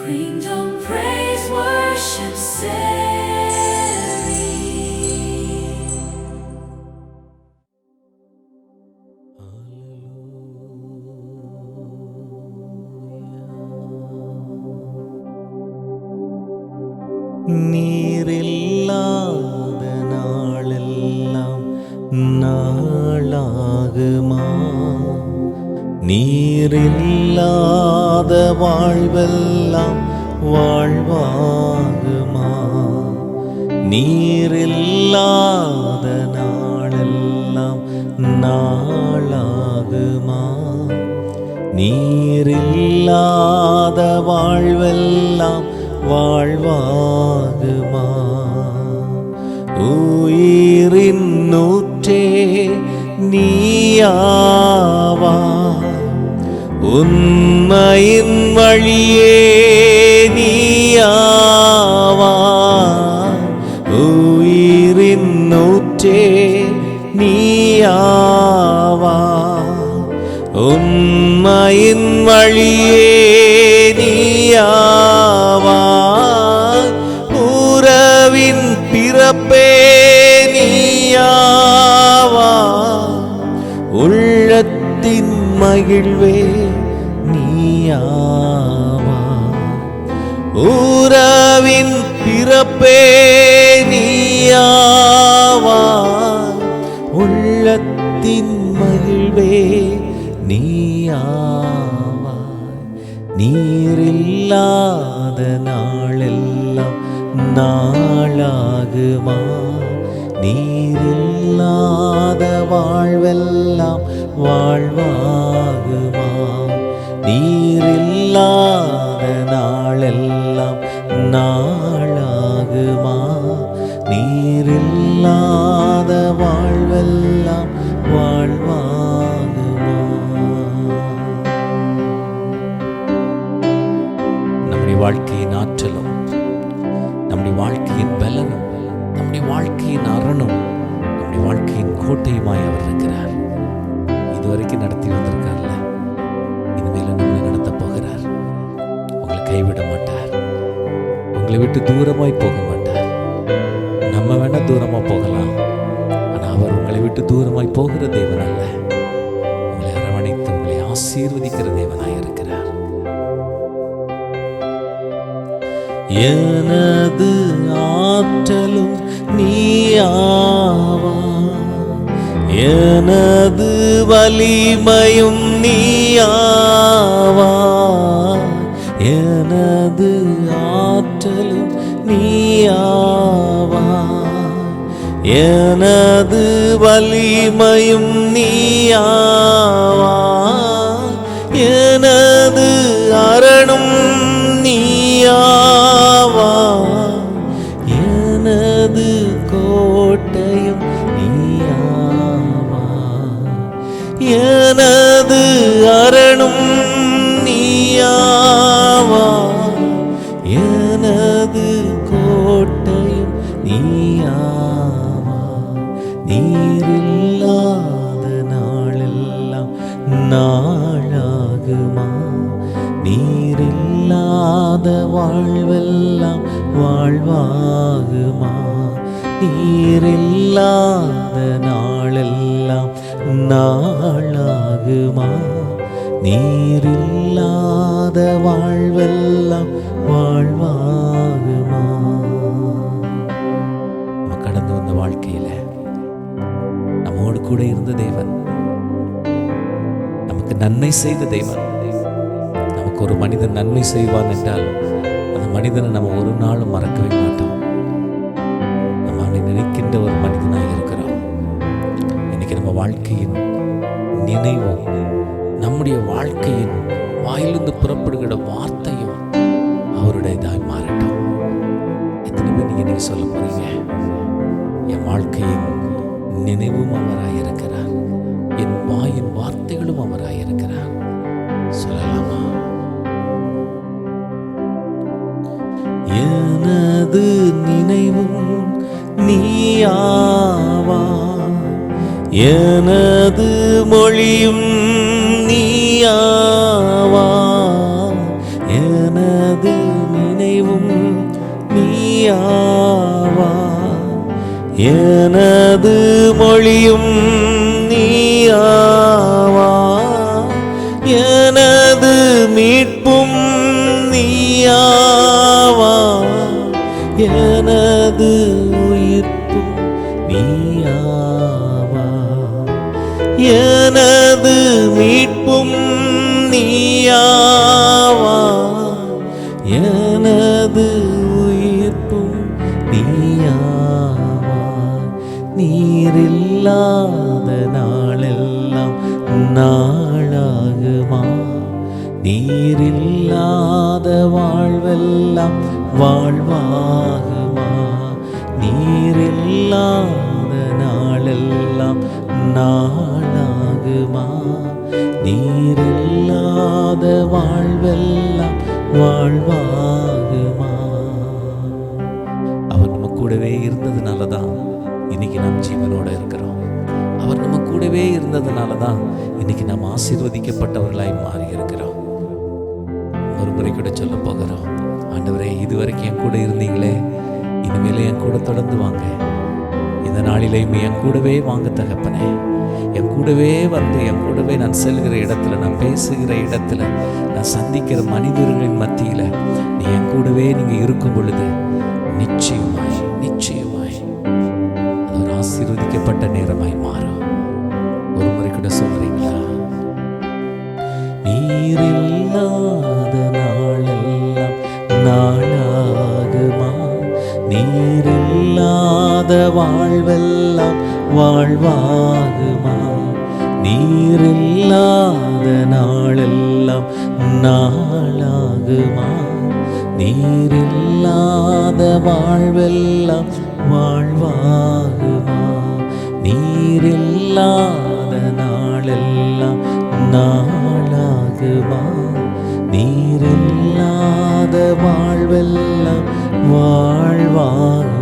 Kingdom praise worship Seri. நீரில்லாத நாளெல்லாம் நாளாகுமா? நீரில்லாத வாழ்வெல்லாம் வாழ்வாகுமா? நீரில்லாத நாளெல்லாம் நாளாகுமா? நீரில்லாத வாழ்வெல்லாம் வாழ்வாகுமா? உயிரின் நூற்றே நீயாவா, உண்மையின் வழியே நீயாவா. உயிரின் நூற்றே நீயாவா, உண்மையின் வழியே நீயாவா. உறவின் பிறப்பே நீயாவா, உள்ளத்தின் மகிழ்வே நீயாவா. உறவின் பிறப்பே நீயாவா, உள்ளத்தின் மகிழ்வே நீயாவா. நீரில்லாத நாளெல்லாம் நாளாகுமா? நீரில்லாத வாழ்வெல்லாம் வாழ்வாகுமா? நீரில்லாத நாளெல்லாம் நாளாகுமா? நீரில்லாத வாழ்வெல்லாம் வாழ்வாகுமா? நம்முடைய வாழ்க்கையின் ஆற்றலும், நம்முடைய வாழ்க்கையின் பலனும், நம்முடைய வாழ்க்கையின் அரணும், நம்முடைய வாழ்க்கையின் கோட்டையுமாய் அவர் இருக்கிறார். இதுவரைக்கும் நடத்தி வந்திருக்கார்ல, இனிமேலும் நம்மளை நடத்த போகிறார். உங்களை கைவிட மாட்டார், உங்களை விட்டு தூரமாய் போக மாட்டார். நம்ம வேணா தூரமா போகலாம், ஆனா அவர் உங்களை விட்டு தூரமாய் போகிற தேவன் அல்ல. உங்களை அரவணைத்து உங்களை ஆசீர்வதிக்கிற தேவனாய் இருக்கிறார். எனது ஆற்றலும் நீயாவா, எனது வலிமையும் நீயாவா. எனது ஆற்றலும் நீயாவா, எனது வலிமையும் நீயாவா. எனது அரணும் நீயாவா, எனது கோட்டையும் நீயாவா. எனது அரணும் நீயாவா, எனது கோட்டையும் நீயாவா. நீரில்லாத நாளெல்லாம் நாளாகுமா? நீரில்லாத வாழ்வெல்லாம் வாழ்வாகுமா? நீரில்லாத நாளெல்லாம் நாளாகுமா? நீரில்லாத வாழ்வெல்லாம் வாழ்வாகுமா? நம்ம கடந்து வந்த வாழ்க்கையில நம்மோடு கூட இருந்த தேவன், நமக்கு நன்மை செய்த தேவன். நமக்கு ஒரு மனிதன் நன்மை செய்வான் என்றால் அந்த மனிதனை நம்ம ஒரு நாளும் மறக்கவே மாட்டோம். நம்ம அவனை நினைக்கின்ற ஒரு மனிதனாக இருக்கிறோம். இன்னைக்கு நம்ம வாழ்க்கையின் நினைவும், நம்முடைய வாழ்க்கையின் வாயிலிருந்து புறப்படுகிற வார்த்தையும் அவருடையதாய் மாறட்டும். எத்தனை பேர் நீங்க சொல்ல போறீங்க, என் வாழ்க்கையின் நினைவும் அவராயிருக்கிறார், என் வாயின் வார்த்தைகளும் அவராயிருக்கிறார்? சொல்லலாமா? எனது நினைவும் நீயாவா, எனது மொழியும் நீயாவா. எனது நினைவும் நீயாவா, எனது மொழியும் நீயாவா, எனது மீட்பும் நீயாவா, எனது உயிர்ப்பும் நீயாவா, எனது மீட்பும் நீயாவா, எனது உயிர்ப்பும் நீயாவா. நீரில்லாத நாளெல்லாம் நாளாகுமா, நீரில்லாத வாழ்வெல்லாம் வாழ்வாகுமா, நீரில்லாத நாளெல்லாம் நாளாகுமா, நீரில்லாத வாழ்வெல்லாம் வாழ்வாகுமா. அவர் நம்ம கூடவே இருந்ததுனால தான் இன்னைக்கு நாம் ஜீவனோட இருக்கிறோம். அவர் நம்ம கூடவே இருந்ததுனால தான் இன்னைக்கு நாம் ஆசீர்வதிக்கப்பட்டவர்களாய் மாறி இருக்கிறோம். ஒரு முறை கூட சொல்ல போகிறோம், ஆண்டவரே, இதுவரைக்கும் என் கூட இருந்தீங்களே, இனிமேலே என் கூட தொடர்ந்து வாங்க. இந்த நாளிலேயும் என் கூடவே வாங்க தகப்பனே. என் கூடவே வந்து என் கூடவே நான் செல்கிற இடத்துல, நான் பேசுகிற இடத்துல, நான் சந்திக்கிற மனிதர்களின் மத்தியில் நீ என் கூடவே நீங்கள் இருக்கும் பொழுது நிச்சயமாய் நிச்சயமாய் அது ஒரு ஆசீர்வதிக்கப்பட்ட நேரமாய் மாறும். ஒரு முறை கூட சொல்றீங்களா? நீரில்லாத நாளெல்லாம் நாளாகுமா, நீரில்லாத வாழ்வெல்லாம் வாழ்வாகுமா, நீரில்லாத நாளெல்லாம் நாளாகுமா, நீரில்லாத வாழ்வெல்லாம் வாழ்வாகுமா, நீரில்லாத நாளெல்லாம் நாளாகுமா, நீரில்லாத வாழ்வெல்லாம் வாழ்வாகுமா.